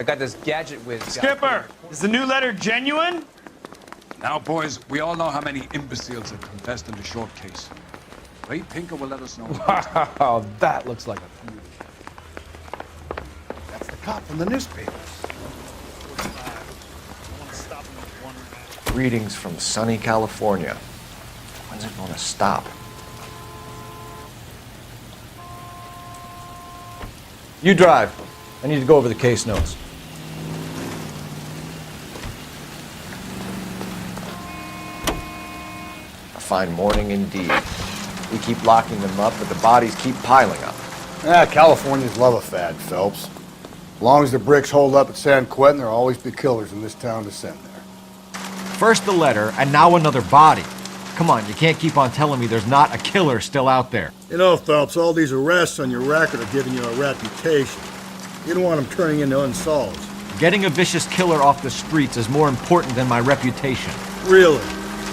I got this gadget whiz. Skipper, is the new letter genuine? Now, boys, we all know how many imbeciles have confessed in the short case. Ray Pinker will let us know. Wow, that looks like a feud. That's the cop from the newspapers. Greetings from sunny California. When's it gonna stop? You drive. I need to go over the case notes. A fine morning indeed. We keep locking them up, but the bodies keep piling up. Californians love a fad, Phelps. As long as the bricks hold up at San Quentin, there'll always be killers in this town to send there. First the letter, and now another body. Come on, you can't keep on telling me there's not a killer still out there. You know, Phelps, all these arrests on your record are giving you a reputation. You don't want them turning into unsolved. Getting a vicious killer off the streets is more important than my reputation. Really?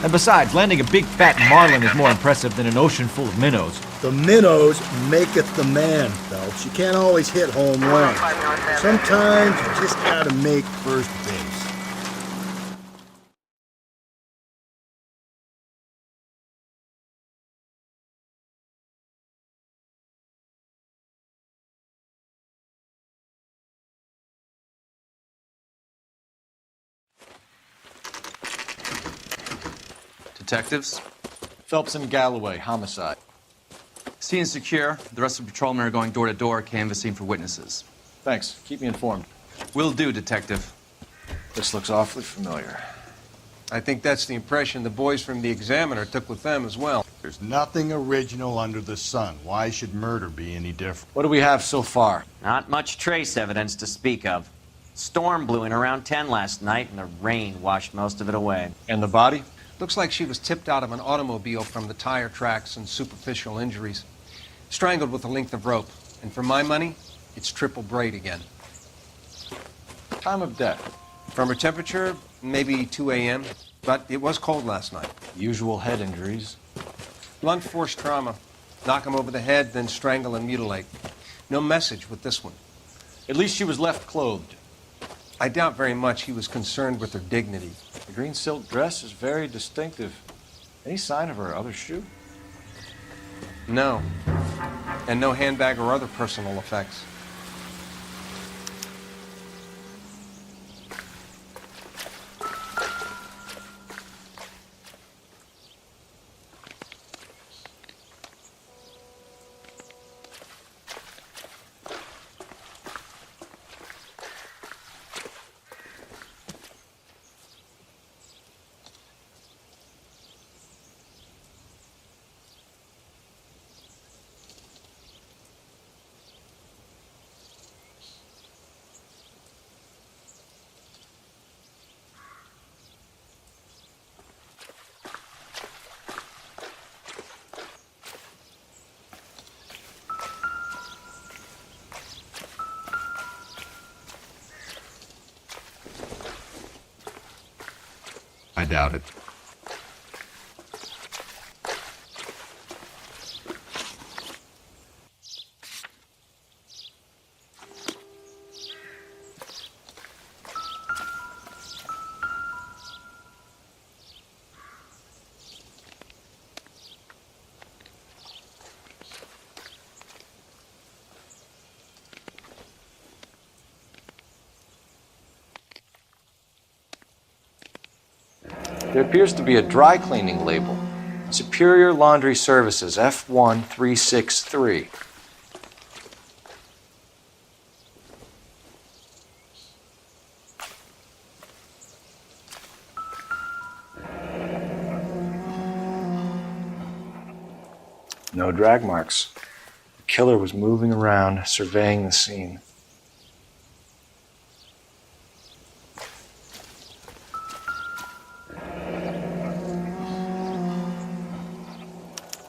And besides, landing a big fat marlin is more impressive than an ocean full of minnows. The minnows maketh the man, Phelps. You can't always hit home run. Sometimes you just gotta make first base. Detectives, Phelps and Galloway, homicide. scene is secure. The rest of the patrolmen are going door to door, canvassing for witnesses. Thanks. Keep me informed. Will do, Detective. This looks awfully familiar. I think that's the impression the boys from the Examiner took with them as well. There's nothing original under the sun. Why should murder be any different? What do we have so far? Not much trace evidence to speak of. Storm blew in around 10 last night, and the rain washed most of it away. And the body? Looks like she was tipped out of an automobile from the tire tracks and superficial injuries. Strangled with a length of rope. And for my money, it's triple braid again. Time of death? From her temperature, maybe 2 a.m., but it was cold last night. Usual head injuries. Blunt force trauma. Knock him over the head, then strangle and mutilate. No message with this one. At least she was left clothed. I doubt very much he was concerned with her dignity. The green silk dress is very distinctive. Any sign of her other shoe? No. And no handbag or other personal effects. I doubt it. There appears to be a dry cleaning label. Superior Laundry Services, F1363. No drag marks. The killer was moving around, surveying the scene.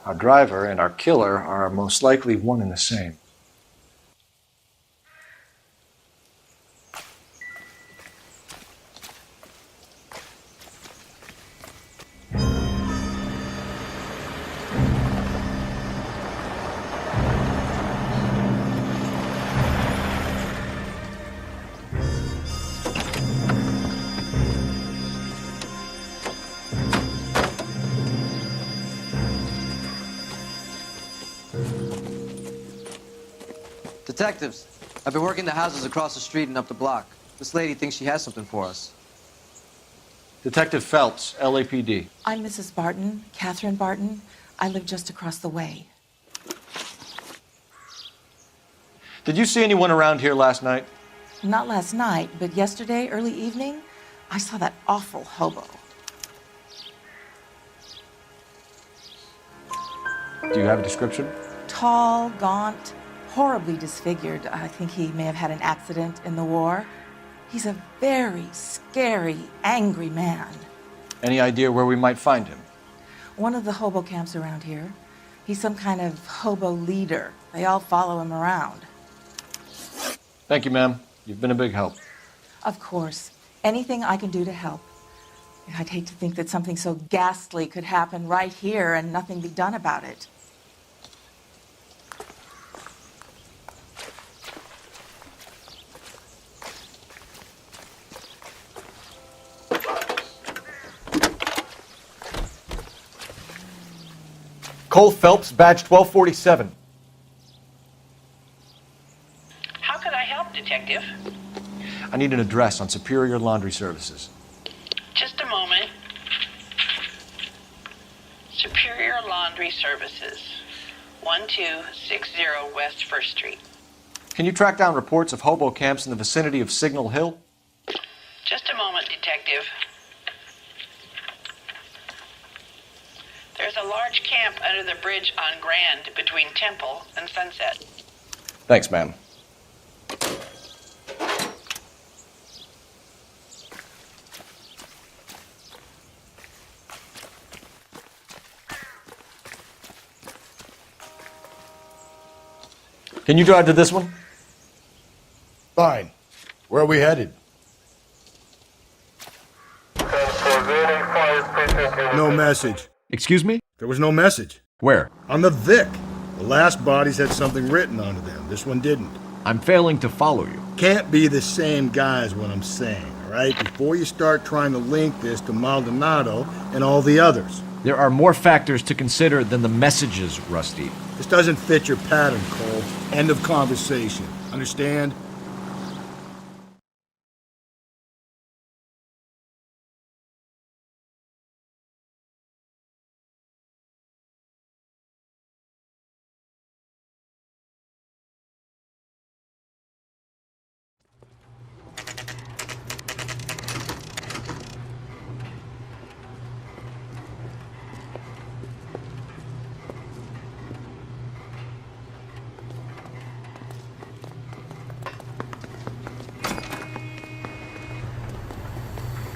Our driver and our killer are most likely one and the same. Detectives, I've been working the houses across the street and up the block. This lady thinks she has something for us. Detective Phelps, LAPD. I'm Mrs. Barton, Catherine Barton. I live just across the way. Did you see anyone around here last night? Not last night, but yesterday, early evening, I saw that awful hobo. Do you have a description? Tall, gaunt, horribly disfigured. I think he may have had an accident in the war. He's a very scary, angry man. Any idea where we might find him? One of the hobo camps around here. He's some kind of hobo leader. They all follow him around. Thank you, ma'am. You've been a big help. Of course. Anything I can do to help. I'd hate to think that something so ghastly could happen right here and nothing be done about it. Cole Phelps, badge 1247. How can I help, Detective? I need an address on Superior Laundry Services. Just a moment. Superior Laundry Services, 1260 West 1st Street. Can you track down reports of hobo camps in the vicinity of Signal Hill? Just a moment, Detective. There's a large camp under the bridge on Grand between Temple and Sunset. Thanks, ma'am. Can you drive to this one? Fine. Where are we headed? No message. Excuse me? There was no message. Where? On the Vic. The last bodies had something written onto them. This one didn't. I'm failing to follow you. Can't be the same guy is what I'm saying, all right? Before you start trying to link this to Maldonado and all the others. There are more factors to consider than the messages, Rusty. This doesn't fit your pattern, Cole. End of conversation. Understand?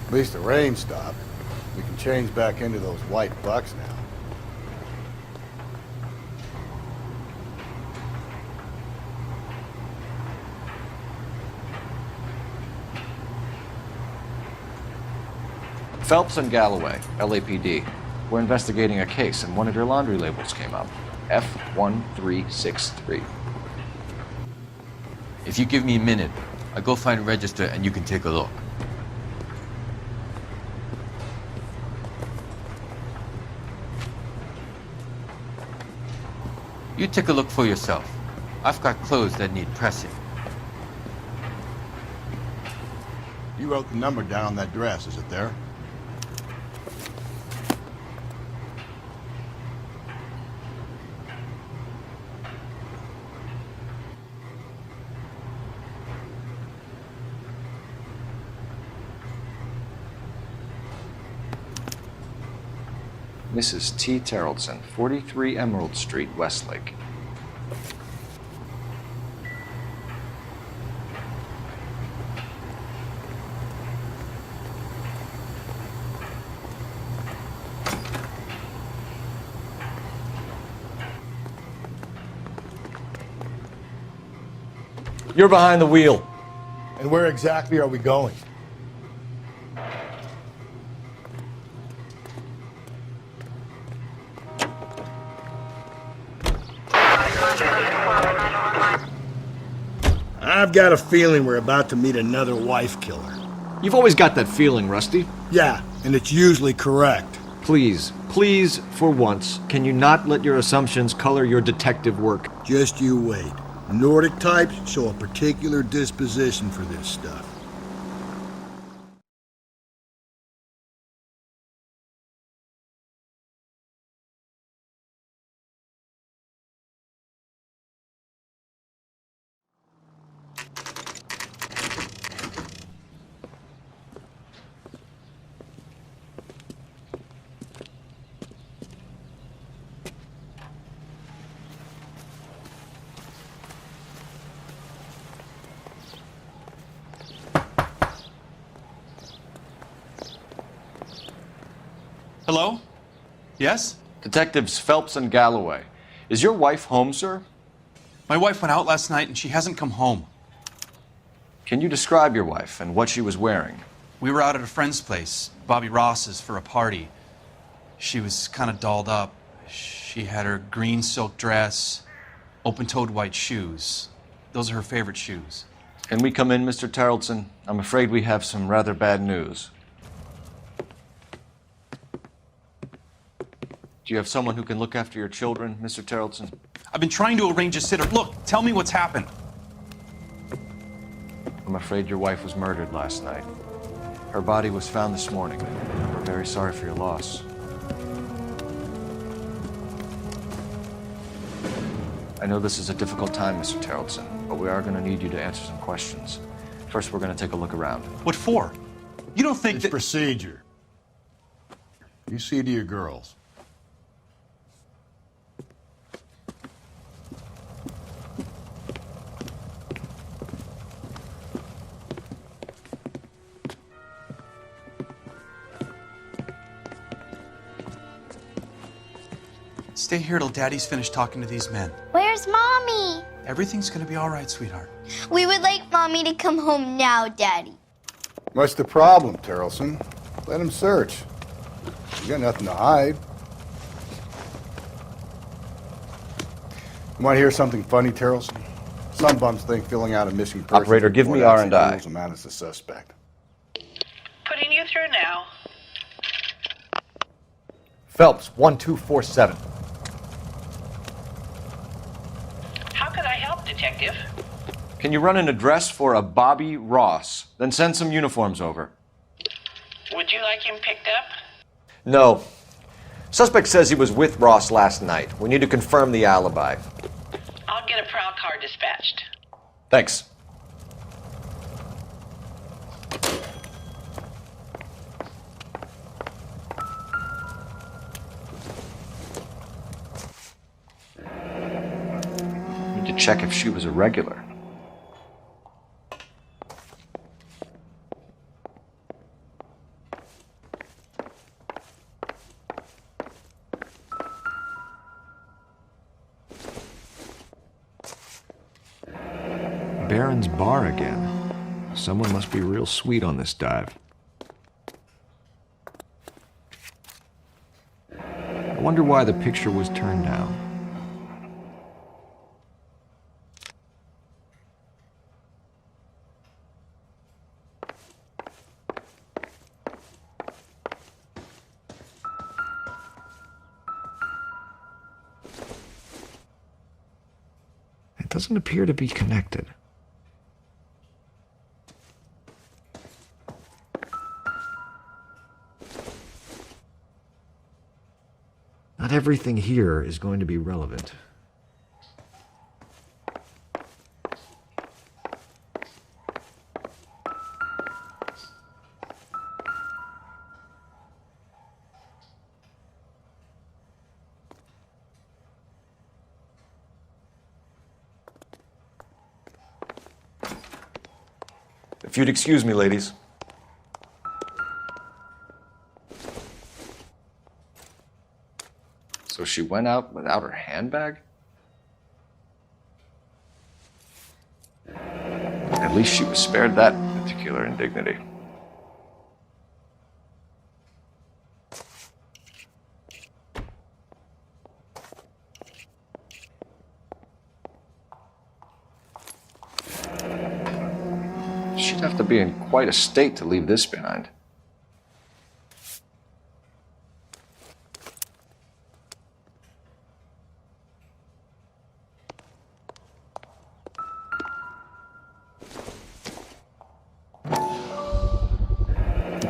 At least the rain stopped. We can change back into those white bucks now. Phelps and Galloway, LAPD. We're investigating a case, and one of your laundry labels came up. F1363. If you give me a minute, I'll go find a register and you can take a look. You take a look for yourself. I've got clothes that need pressing. You wrote the number down on that dress, is it there? Mrs. T. Terrellson, 43 Emerald Street, Westlake. You're behind the wheel. And where exactly are we going? I've got a feeling we're about to meet another wife killer. You've always got that feeling, Rusty. Yeah, and it's usually correct. Please, please, for once, can you not let your assumptions color your detective work? Just you wait. Nordic types show a particular disposition for this stuff. Hello? Yes? Detectives Phelps and Galloway. Is your wife home, sir? My wife went out last night and she hasn't come home. Can you describe your wife and what she was wearing? We were out at a friend's place, Bobby Ross's, for a party. She was kind of dolled up. She had her green silk dress, open-toed white shoes. Those are her favorite shoes. Can we come in, Mr. Tarleton? I'm afraid we have some rather bad news. Do you have someone who can look after your children, Mr. Tarleton? I've been trying to arrange a sitter. Look, tell me what's happened. I'm afraid your wife was murdered last night. Her body was found this morning. We're very sorry for your loss. I know this is a difficult time, Mr. Tarleton, but we are going to need you to answer some questions. First, we're going to take a look around. What for? You don't think It's procedure. You see to your girls. Stay here till Daddy's finished talking to these men. Where's Mommy? Everything's gonna be all right, sweetheart. We would like Mommy to come home now, Daddy. What's the problem, Tarleton? Let him search. You got nothing to hide. You want to hear something funny, Tarleton? Some bums think filling out a missing person Operator, give me report R&I. actually rules a man as a suspect. Putting you through now. Phelps, 1247. How could I help, Detective? Can you run an address for a Bobby Ross? Then send some uniforms over. Would you like him picked up? No. Suspect says he was with Ross last night. We need to confirm the alibi. I'll get a prowl car dispatched. Thanks. Need to check if she was a regular. Baron's bar again. Someone must be real sweet on this dive. I wonder why the picture was turned down. It doesn't appear to be connected. Not everything here is going to be relevant. If you'd excuse me, ladies. So she went out without her handbag? At least she was spared that particular indignity. She'd have to be in quite a state to leave this behind.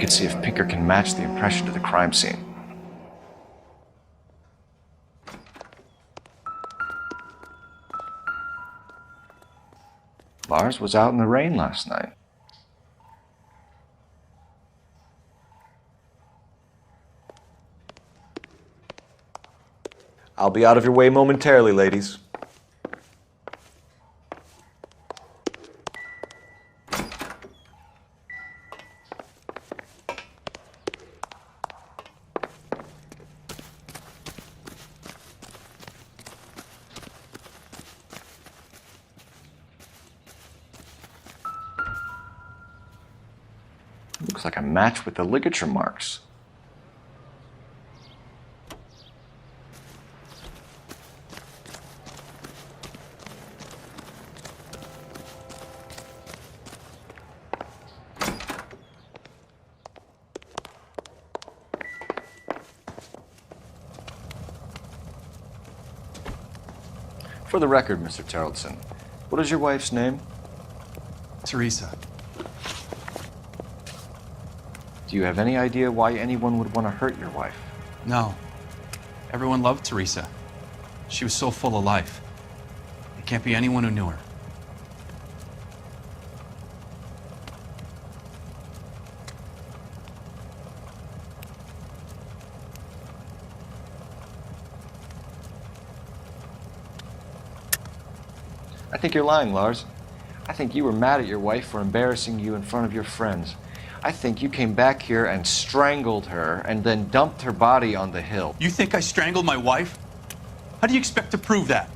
could see if Pinker can match the impression to the crime scene. Lars was out in the rain last night. I'll be out of your way momentarily, ladies. Looks like a match with the ligature marks. For the record, Mr. Terrelson, what is your wife's name? Teresa. Do you have any idea why anyone would want to hurt your wife? No. Everyone loved Teresa. She was so full of life. It can't be anyone who knew her. I think you're lying, Lars. I think you were mad at your wife for embarrassing you in front of your friends. I think you came back here and strangled her and then dumped her body on the hill. You think I strangled my wife? How do you expect to prove that?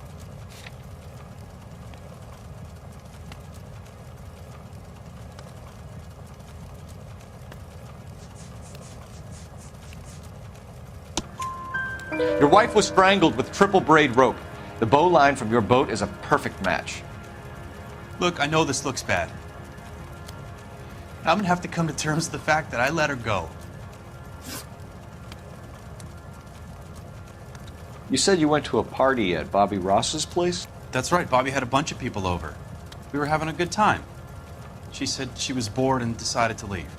Your wife was strangled with triple braid rope. The bow line from your boat is a perfect match. Look, I know this looks bad. I'm gonna have to come to terms with the fact that I let her go. You said you went to a party at Bobby Ross's place? That's right, Bobby had a bunch of people over. We were having a good time. She said she was bored and decided to leave.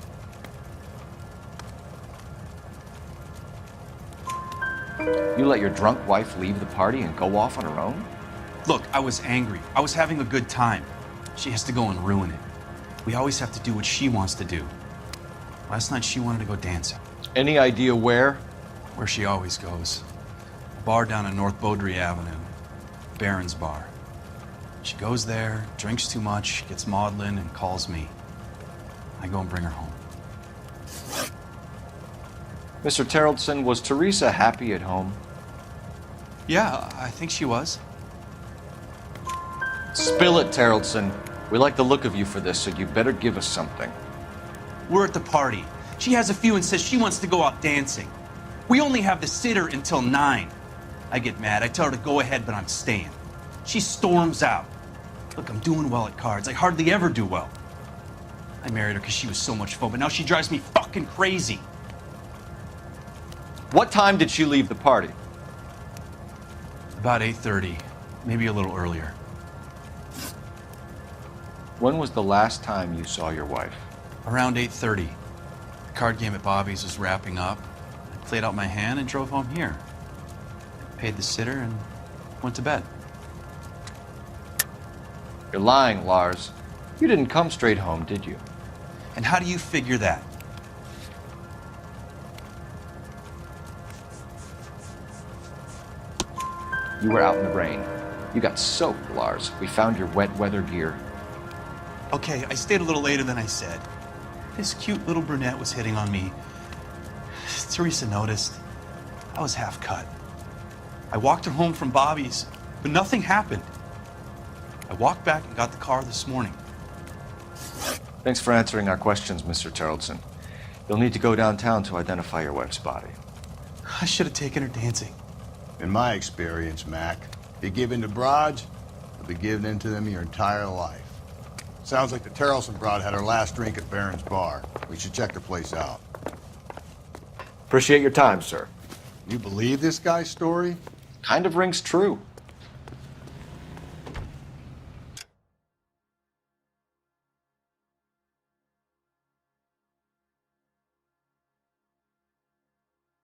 You let your drunk wife leave the party and go off on her own? Look, I was angry. I was having a good time. She has to go and ruin it. We always have to do what she wants to do. Last night she wanted to go dancing. Any idea where? Where she always goes. A bar down on North Beaudry Avenue. Baron's Bar. She goes there, drinks too much, gets maudlin, and calls me. I go and bring her home. Mr. Terrelson, was Teresa happy at home? Yeah, I think she was. Spill it, Terrelson. We like the look of you for this, so you better give us something. We're at the party. She has a few and says she wants to go out dancing. We only have the sitter until 9. I get mad. I tell her to go ahead, but I'm staying. She storms out. Look, I'm doing well at cards. I hardly ever do well. I married her because she was so much fun, but now she drives me fucking crazy. What time did she leave the party? About 8:30, maybe a little earlier. When was the last time you saw your wife? Around 8:30. The card game at Bobby's was wrapping up. I played out my hand and drove home here. Paid the sitter and went to bed. You're lying, Lars. You didn't come straight home, did you? And how do you figure that? You were out in the rain. You got soaked, Lars. We found your wet weather gear. Okay, I stayed a little later than I said. This cute little brunette was hitting on me. Teresa noticed. I was half cut. I walked her home from Bobby's, but nothing happened. I walked back and got the car this morning. Thanks for answering our questions, Mr. Terrelson. You'll need to go downtown to identify your wife's body. I should have taken her dancing. In my experience, Mac, if you give in to broads, you'll be giving in to them your entire life. Sounds like the Terrelson broad had her last drink at Baron's Bar. We should check the place out. Appreciate your time, sir. You believe this guy's story? Kind of rings true.